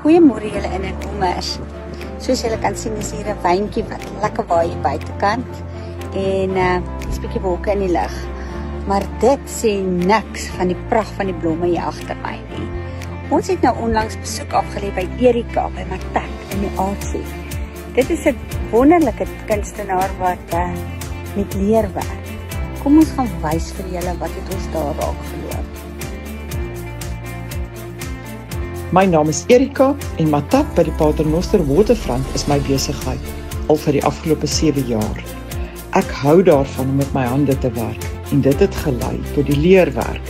Goeiemôre julle innerkommers. Soos julle kan sien is hier 'n wyntjie wat lekker waai hier buitekant en is 'n bietjie wolke in die lug. Maar dit sê niks van die pragt van die blomme hier agter my nie. Ons het nou onlangs besoek afgelê by Erika by Matak in die Aardse. Dit is 'n wonderlike kunstenaar wat met leer werk. Kom ons gaan wys vir julle wat het ons daar raak geloop. My naam is Erika en Matak by die Paternoster Waterfront is my besigheid al vir die afgelope 7 jaar. Ek hou daarvan om met my hande te werk en dit het gelei tot die leerwerk.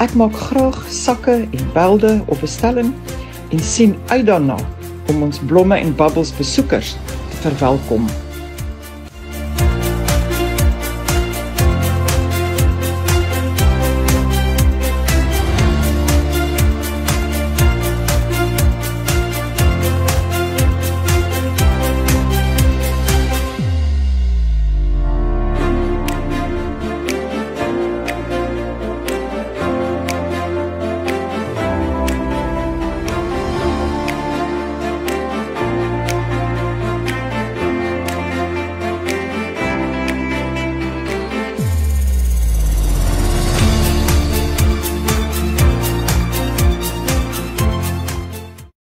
Ek maak graag sakke en belde op bestelling en sien uit daarna om ons blomme en bubbles besoekers te verwelkom.